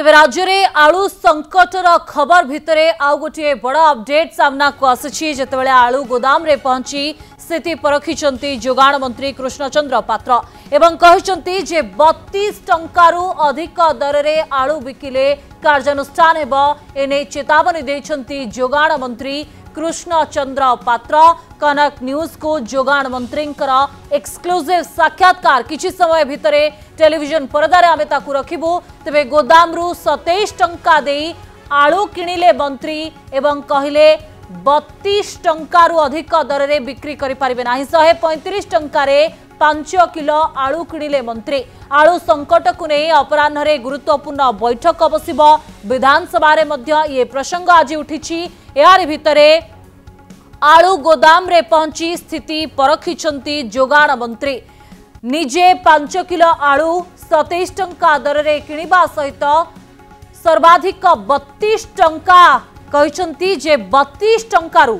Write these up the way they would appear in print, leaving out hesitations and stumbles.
तेरे राज्य में आलू संकटर खबर भितर आउ गोटे बड़ अपडेट सामना को आसी जितेबाला आलू गोदाम रे पहुंची स्थिति परखिंट जोगाण मंत्री कृष्णचंद्र पात्र एवं कहते जे 32 टंकारु अधिक दर में आलू बिकिले कार्यानुष्ठान हेबो एने चेतावनी देछंती जोगाण मंत्री कृष्णचंद्र पात्र। कनक न्यूज को जोगाण मंत्री एक्सक्लूसिव साक्षात्कार किछि समय भितरे टेलीविजन परदारे आमे ताकू रखिबु। तेबे गोदाम रु 27 टंका देई आलू किणिले मंत्री एवं कहिले 32 टंकारु अधिक दर रे बिक्री करि पारिबे नाही। 135 टंका रे 5 किलो आलू किणिले मंत्री। आलू संकट को नहीं अपराह्न रे गुरुत्वपूर्ण बैठक बसिबो। विधानसभा रे मध्य ये प्रसंग आज उठिछि। यार भितरे आलू गोदाम रे पहुंची स्थिति परखिछंती जोगाण मंत्री। निजे 5 किलो आलू 27 टंका दर रे किणिबा सहित सर्वाधिक 32 टंका कहते जे 32 टंकारु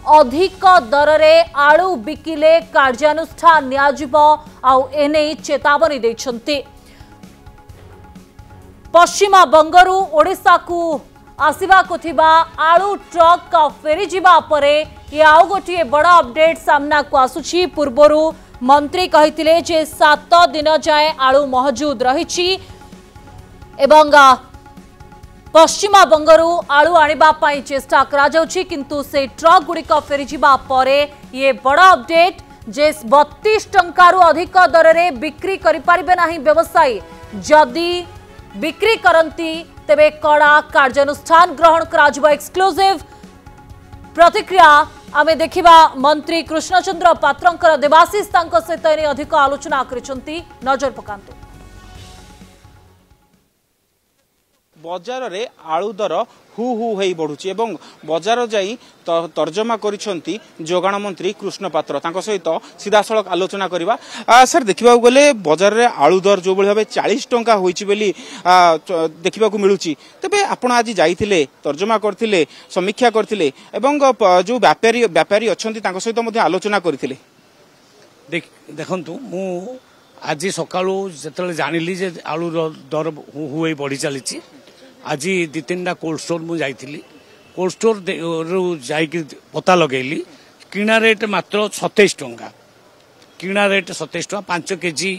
अधिक दर रे आलू बिकिले कार्यानुष्ठान नियाजिबो आउ एने चेतावनी दैछंती। पश्चिमा बंगरु ओडिशा को आसिबा को थिबा आलू ट्रक फेरी जिबा परे ये आउ गोटे बड़ अपडेट सामना को आसुछि। पूर्वरु मंत्री कहिथिले जे 7 दिन जाए आलू मौजूद रहिछि एवं पश्चिमा बंगरु आलू आनिबा पाई चेष्टा करा जाउछि किंतु से ट्रक गुड़िक फेरी जिबा परे ये बड़ अपडेट जे 32 टंकारु अधिक दर रे बिक्री करि पारिबे नाही व्यवसायी। जदि बिक्री करंती तेबे कड़ा कार्यानुष्ठान ग्रहण कराजिबो। एक्सक्लूसिव प्रतिक्रिया आमे देखिबा मंत्री कृष्णचंद्र पात्रंकर। देवाशीष तांको सहित अधिक आलोचना करिसंती। नजर पकांतु। बजार रे आलू दर हु हु हेई बढ़ुची एवं बजार जाई तर्जमा करिसंती जोगाण मंत्री कृष्ण पात्र। तांको सहित सीधा सड़क आलोचना करबा। सर देखिबा गले बजार रे आलू दर जो बळी भाबे 40 टंका होईची बेली देखिबा को मिलुची। तबे आपण आज जाईथिले तर्जमा करथिले समीक्षा करथिले एवं जो व्यापारी अछंती तांको सहित मध्ये आलोचना करथिले। देखंतु मु आज सकाळू जेतले जानिली जे आलू दर हु हु हेई बढ़ी चलीची। आज 2-3टा कोल्ड स्टोर मु जाइथिली। कोल्ड स्टोर जाइक पता लगेली किणा रेट मात्र 27 टंका। किणा रेट 27 टंका। 5 केजी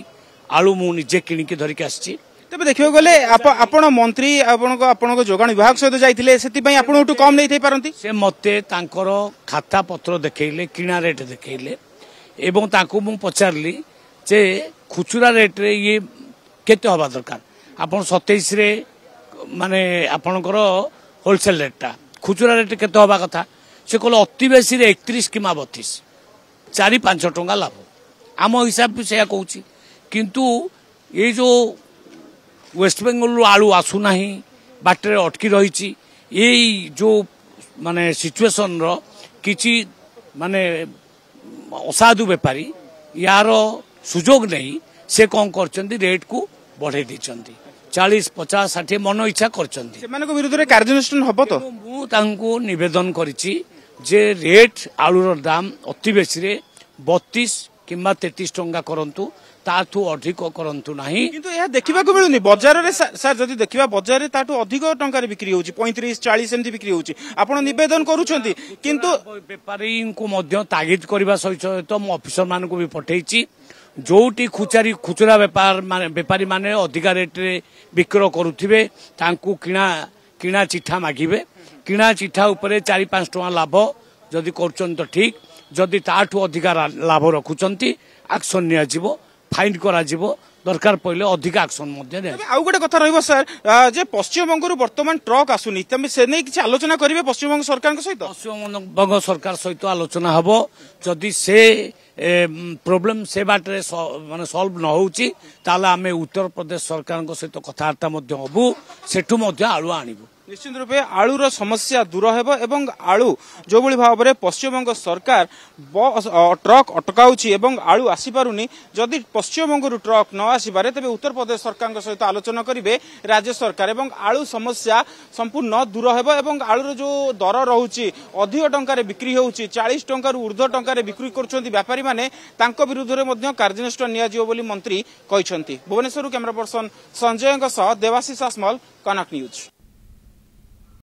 आलू मु निजे किणिकी धरिक आछि। तबे देखियो गले आपण मंत्री आपण जोगाण विभाग सहित जाइथिले सेति पई आपणटू कम नै थै पारंती। से मते तांकर खाता पत्र देखैले किणा रेट देखैले एवं तांको मु पचारली जे खुचुरा रेट रे ये केते हवा दरकार। आपण 27 रे माने आपणकर होलसेल रेटा खुचुरा रेट केते हवा कथा। से कहले अति बेसी रे 31 किमा 32 4-5 टंका लाभ आम हिसाब से कहूँ। किंतु ये जो वेस्ट बेंगल आलू आसु नाही बाटरे अटकी रही यही जो माने सिचुएशन रो किछि माने असाधु बेपारी यार सुजोग नहीं से कौन करचंदी रेट को बढ़े दी 40-50-60 मन इच्छा करचंदी। सेमानक विरुद्ध रे कार्यानुष्ठान हबो तो मु तांको निवेदन करिछि जे रेट आलूर दाम अति बेसी रे 32 किंबा 33 टंका करंतु ताठू अधिक करंतु नाही। किंतु यह देखिबा को मिलुनी बजार रे। सर जदि देखिबा बजार रे ताठू अधिक टंका रे बिक्री होउची 35-40 एमती बिक्री होउची। आपण निवेदन करूछंती किंतु व्यापारी को मध्य तागिद करबा सहित तो मु ऑफिसर मान को भी पठेइची जोटी खुचुरा व्यापारी माने अधिका रेट रे बिक्र करुथिबे तांकू किणा चिठा मागिबे। किणा चिठा उपरे 4-5 टंका लाभ जदि करचन तो ठीक। जदि ताठू अधिका लाभ रखुचंती एक्शन निया जिवो फाइन करा जिवो दरकार पहिले अधिक एक्शन मध्ये दे। आउ गोटे कथा रहइबो सर जे पश्चिम बंगरु वर्तमान ट्रक आसुनी तमे से नै किछ आलोचना करिवे पश्चिम बंग सरकार के सहित। पश्चिम बंग सरकार सहित आलोचना हबो। जदि से प्रॉब्लम से बाटरे माने सॉल्व न होउची ताला हमें उत्तर प्रदेश सरकार को सहित कथार्ता मध्ये हबु सेठु मध्ये आलू आनिबु। निश्चित रूपे आलूर समस्या दूर हेबो एवं आलू जो भली भाव में पश्चिमबंग सरकार ट्रक अटकाउछि एवं आलू आसी पारुनी जदि पश्चिमबंग ट्रक न आसीबारे तेबे उत्तर प्रदेश सरकार सहित आलोचना करिवे राज्य सरकार एवं आलू समस्या संपूर्ण दूर हेबो एवं आलूर जो दर रहुछि अधिक टंका बिक्री होउछि 40 टंका ऊर्ध्व टंका बिक्री करुछन्ति व्यापारी माने तांको विरुद्ध रे मध्य कार्यानुष्ठान निया जिवो बोली मंत्री कहिसन्ति। भुवनेश्वर कैमरा पर्सन संजयଙ୍କ सह देवाशीष आसमल कनक न्यूज।